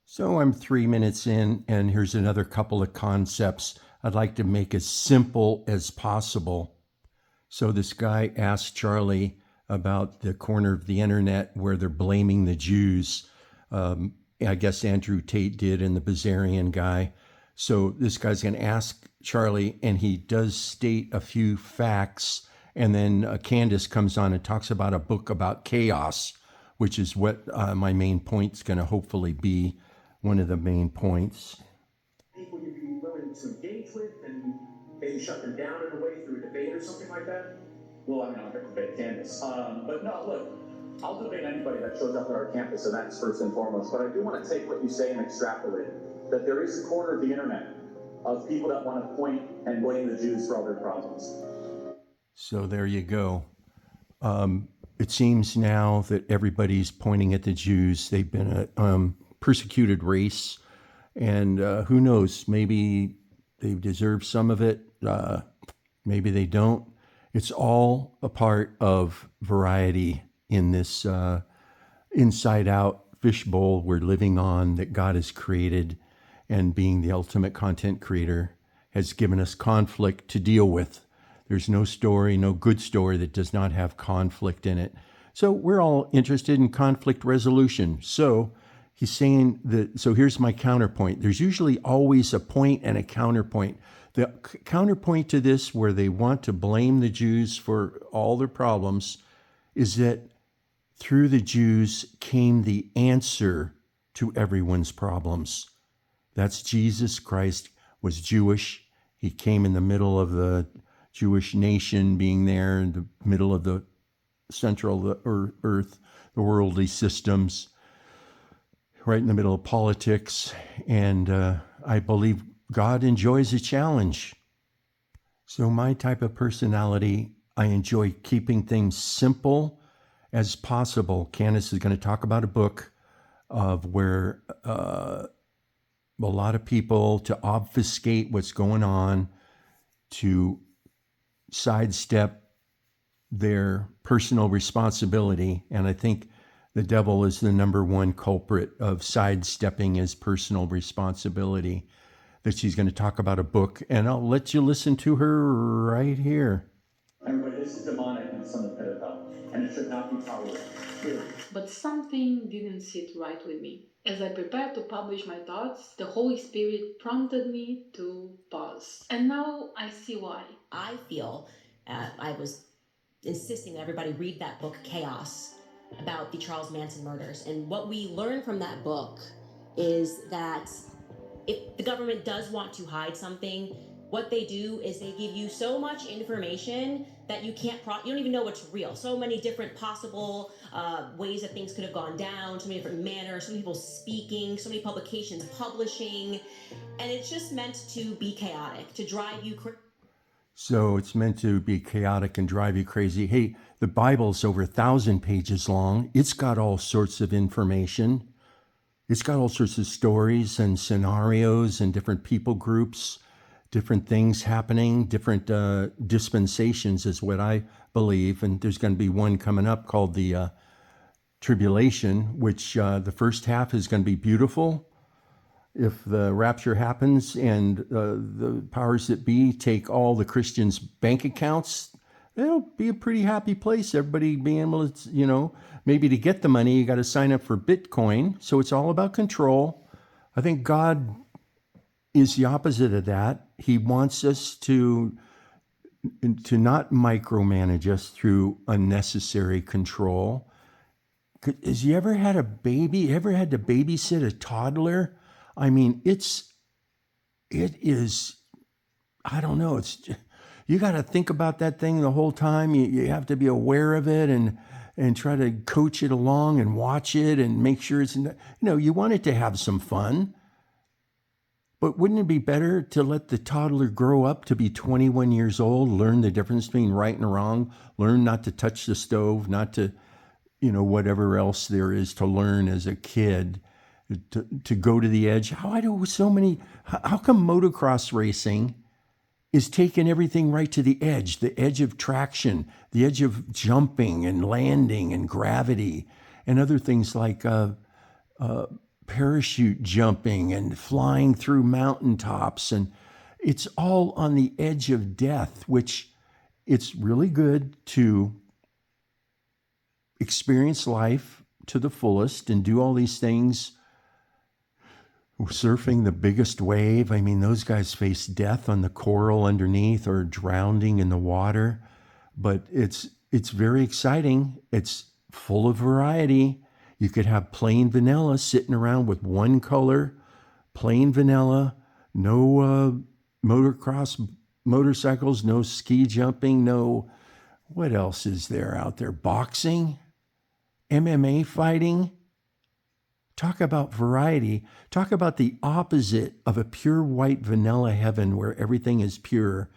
So I'm 3 minutes in, and here's another couple of concepts I'd like to make as simple as possible. So this guy asked Charlie about the corner of the internet where they're blaming the Jews. I guess Andrew Tate did, and the Bazarian guy. So this guy's going to ask Charlie, and he does state a few facts. And then Candace comes on and talks about a book about chaos, which is what my main point's going to hopefully be, one of the main points. People you'd be willing to engage with and maybe shut them down in a way through a debate or something like that? Well, I mean, I'll debate Candace. But no, look, I'll debate anybody that shows up at our campus, and that's first and foremost. But I do want to take what you say and extrapolate it, that there is a corner of the internet of people that want to point and blame the Jews for all their problems. So there you go. It seems now that everybody's pointing at the Jews. They've been a persecuted race, and who knows, maybe they deserve some of it, maybe they don't. It's all a part of variety in this inside out fishbowl we're living on that God has created, and being the ultimate content creator has given us conflict to deal with. There's no story, no good story that does not have conflict in it. So we're all interested in conflict resolution. So he's saying that, so here's my counterpoint. There's usually always a point and a counterpoint. The counterpoint to this, where they want to blame the Jews for all their problems, is that through the Jews came the answer to everyone's problems. That's Jesus Christ was Jewish. He came in the middle of the Jewish nation, being there in the middle of the central of the earth, the worldly systems, right in the middle of politics. And I believe God enjoys a challenge. So my type of personality, I enjoy keeping things simple as possible. Candace is going to talk about a book of where a lot of people, to obfuscate what's going on, to sidestep their personal responsibility. And I think the devil is the number one culprit of sidestepping his personal responsibility. That she's going to talk about a book, and I'll let you listen to her right here. Everybody, this is demonic and it's from the pit of hell, and it should not be tolerated. But something didn't sit right with me. As I prepared to publish my thoughts, the Holy Spirit prompted me to pause. And now I see why. I feel I was insisting that everybody read that book, Chaos, about the Charles Manson murders. And what we learn from that book is that if the government does want to hide something, what they do is they give you so much information that you don't even know what's real. So many different possible ways that things could have gone down, so many different manners, so many people speaking, so many publications publishing, and it's just meant to be chaotic, to drive you crazy. So it's meant to be chaotic and drive you crazy. Hey, the Bible's over 1,000 pages long. It's got all sorts of information. It's got all sorts of stories and scenarios and different people groups, different things happening, different dispensations is what I believe. And there's going to be one coming up called the tribulation, which the first half is going to be beautiful. If the rapture happens and the powers that be take all the Christians' bank accounts, it'll be a pretty happy place. Everybody being able to, maybe to get the money, you got to sign up for Bitcoin. So it's all about control. I think God is the opposite of that. He wants us to not micromanage us through unnecessary control. Has you ever had a baby? Ever had to babysit a toddler? I mean, it is, I don't know. You got to think about that thing the whole time. You have to be aware of it and try to coach it along and watch it and make sure it's, you want it to have some fun. But wouldn't it be better to let the toddler grow up to be 21 years old, learn the difference between right and wrong, learn not to touch the stove, not to, whatever else there is to learn as a kid, to go to the edge? How come motocross racing is taking everything right to the edge of traction, the edge of jumping and landing and gravity and other things like parachute jumping and flying through mountaintops, and it's all on the edge of death, which it's really good to experience life to the fullest and do all these things. Surfing the biggest wave. I mean, those guys face death on the coral underneath or drowning in the water, but it's very exciting. It's full of variety. You could have plain vanilla sitting around with one color, plain vanilla, no motorcycles, no ski jumping, no, what else is there out there? Boxing, MMA fighting. Talk about variety. Talk about the opposite of a pure white vanilla heaven where everything is pure.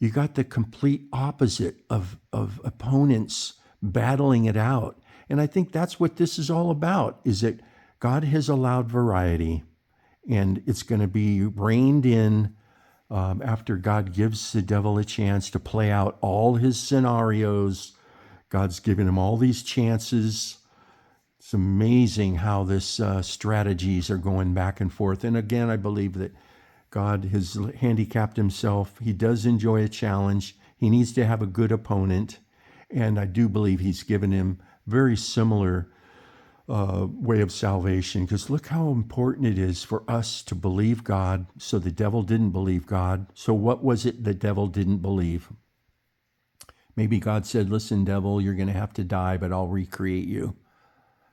You got the complete opposite of opponents battling it out. And I think that's what this is all about, is that God has allowed variety, and it's going to be reined in after God gives the devil a chance to play out all his scenarios. God's given him all these chances. It's amazing how this strategies are going back and forth. And again, I believe that God has handicapped himself. He does enjoy a challenge. He needs to have a good opponent. And I do believe he's given him very similar way of salvation, because look how important it is for us to believe God. So the devil didn't believe God. So what was it the devil didn't believe? Maybe God said, listen, devil, you're going to have to die, but I'll recreate you.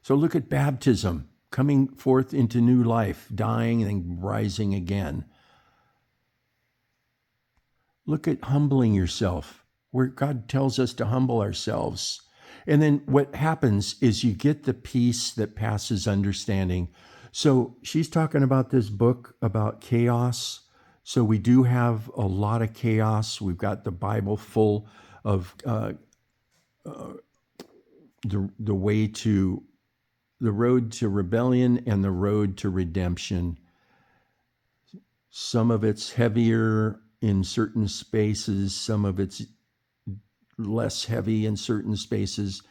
So look at baptism, coming forth into new life, dying and then rising again. Look at humbling yourself, where God tells us to humble ourselves. And then what happens is you get the peace that passes understanding. So she's talking about this book about chaos. So we do have a lot of chaos. We've got the Bible full of the road to rebellion and the road to redemption. Some of it's heavier in certain spaces. Some of it's less heavy in certain spaces.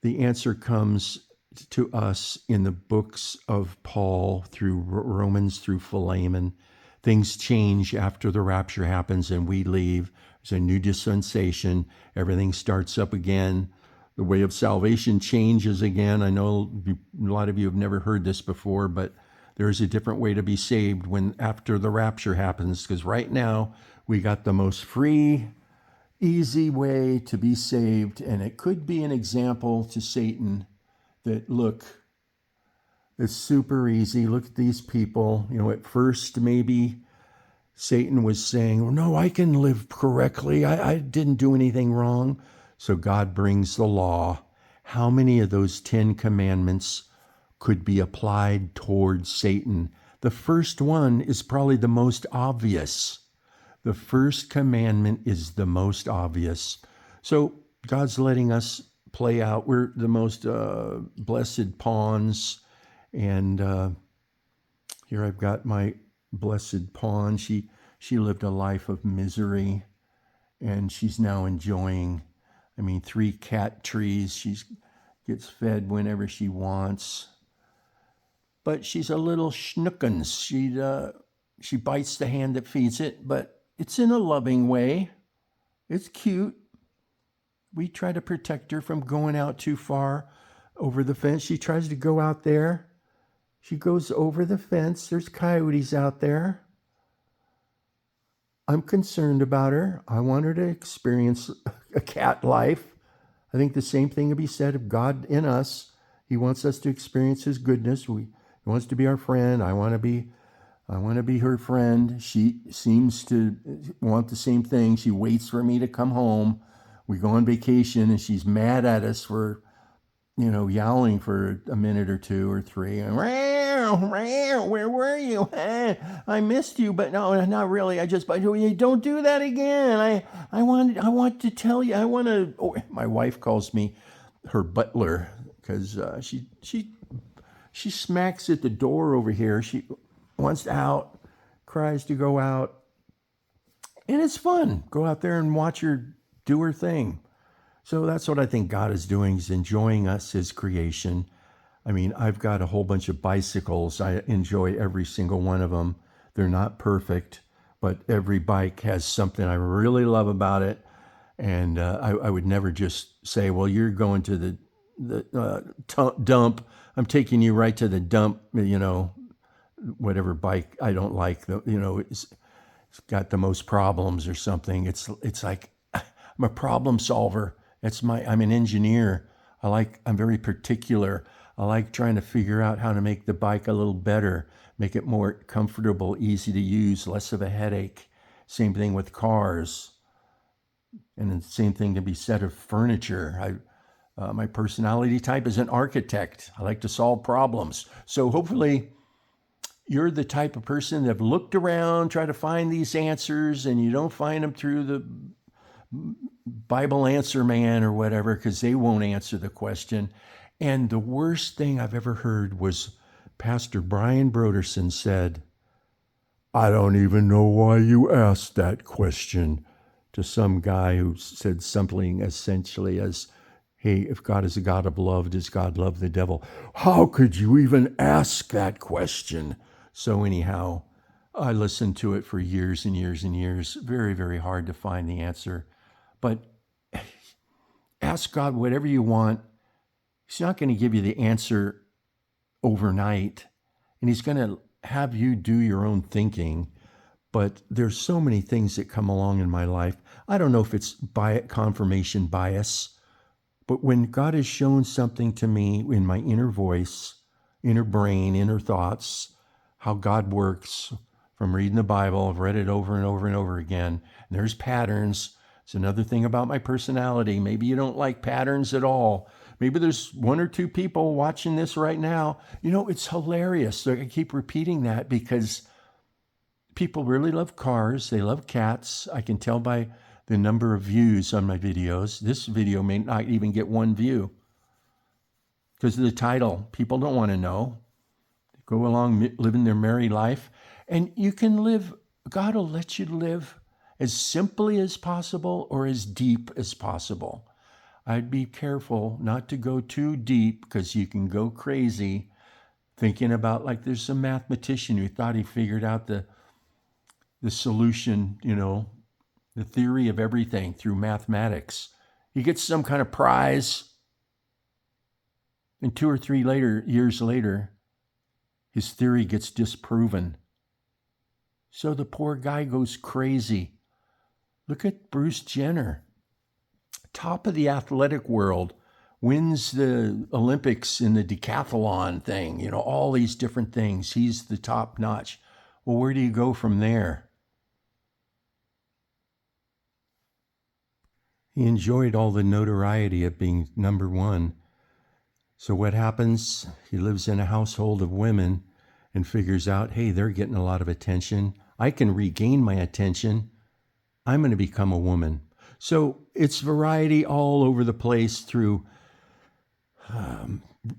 The answer comes to us in the books of Paul, through Romans, through Philemon. Things change after the rapture happens and we leave. There's a new dispensation. Everything starts up again. The way of salvation changes again. I know a lot of you have never heard this before, but there's a different way to be saved when after the rapture happens, because right now we got the most free, easy way to be saved. And it could be an example to Satan that, look, it's super easy. Look at these people. You know, at first maybe Satan was saying, well, no, I can live correctly. I didn't do anything wrong. So God brings the law. How many of those 10 commandments could be applied towards Satan? The first one is probably the most obvious. The first commandment is the most obvious. So God's letting us play out. We're the most blessed pawns. And here I've got my blessed pawn. She lived a life of misery, and she's now enjoying, 3 cat trees. She gets fed whenever she wants. But she's a little schnookins. She bites the hand that feeds it, but it's in a loving way. It's cute. We try to protect her from going out too far over the fence. She tries to go out there. She goes over the fence. There's coyotes out there. I'm concerned about her. I want her to experience a cat life. I think the same thing can be said of God in us. He wants us to experience his goodness. He wants to be our friend. I want to be her friend. She seems to want the same thing. She waits for me to come home. We go on vacation and she's mad at us for, yowling for a minute or 2 or 3. Where were you? I missed you, but no, not really. But don't do that again. I want to tell you. My wife calls me her butler because she smacks at the door over here. She wants out, cries to go out, and it's fun. Go out there and watch her do her thing. So that's what I think God is doing. He's enjoying us, his creation. I mean, I've got a whole bunch of bicycles. I enjoy every single one of them. They're not perfect, but every bike has something I really love about it. And I would never just say, well, you're going to the dump. I'm taking you right to the dump, whatever bike I don't like, it's got the most problems or something. It's like I'm a problem solver. I'm an engineer. I'm very particular. I like trying to figure out how to make the bike a little better, make it more comfortable, easy to use, less of a headache. Same thing with cars. And the same thing can be said of furniture. My personality type is an architect. I like to solve problems. So hopefully you're the type of person that have looked around, try to find these answers, and you don't find them through the Bible answer man or whatever, because they won't answer the question. And the worst thing I've ever heard was Pastor Brian Broderson said, I don't even know why you asked that question, to some guy who said something essentially as, hey, if God is a God of love, does God love the devil? How could you even ask that question? So anyhow, I listened to it for years and years and years. Very, very hard to find the answer. But ask God whatever you want. He's not going to give you the answer overnight. And he's going to have you do your own thinking. But there's so many things that come along in my life. I don't know if it's confirmation bias, but when God has shown something to me in my inner voice, inner brain, inner thoughts, how God works from reading the Bible, I've read it over and over and over again. And there's patterns. It's another thing about my personality. Maybe you don't like patterns at all. Maybe there's one or two people watching this right now. It's hilarious. So I keep repeating that because people really love cars. They love cats. I can tell by the number of views on my videos. This video may not even get one view because of the title. People don't want to know. They go along living their merry life. And you can live, God will let you live as simply as possible or as deep as possible. I'd be careful not to go too deep because you can go crazy thinking about, like, there's some mathematician who thought he figured out the solution, the theory of everything through mathematics. He gets some kind of prize, and 2 or 3 years later, his theory gets disproven. So the poor guy goes crazy. Look at Bruce Jenner, top of the athletic world, wins the Olympics in the decathlon thing, all these different things. He's the top notch. Well, where do you go from there? He enjoyed all the notoriety of being number one. So what happens? He lives in a household of women and figures out, hey, they're getting a lot of attention. I can regain my attention. I'm going to become a woman. So it's variety all over the place through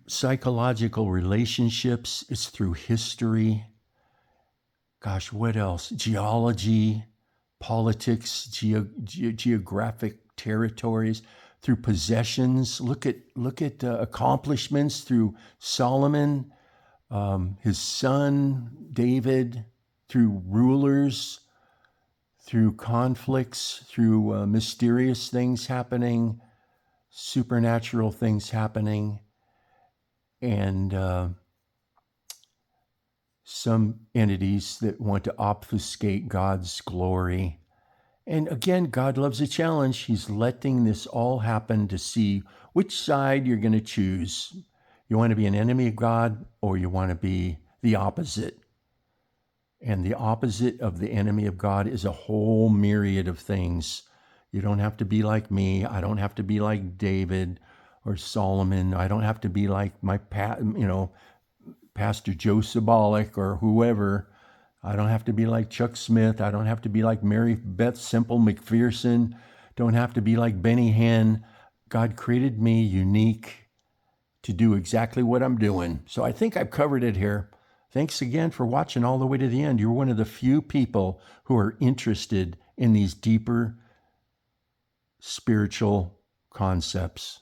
psychological relationships. It's through history. Gosh, what else? Geology, politics, geographic territories, through possessions. Look at accomplishments through Solomon, his son David, through rulers, through conflicts, through mysterious things happening, supernatural things happening, and some entities that want to obfuscate God's glory. And again, God loves a challenge. He's letting this all happen to see which side you're going to choose. You want to be an enemy of God, or you want to be the opposite. And the opposite of the enemy of God is a whole myriad of things. You don't have to be like me. I don't have to be like David or Solomon. I don't have to be like Pastor Joe Sabolic or whoever. I don't have to be like Chuck Smith. I don't have to be like Mary Beth Simple McPherson. Don't have to be like Benny Hinn. God created me unique to do exactly what I'm doing. So I think I've covered it here. Thanks again for watching all the way to the end. You're one of the few people who are interested in these deeper spiritual concepts.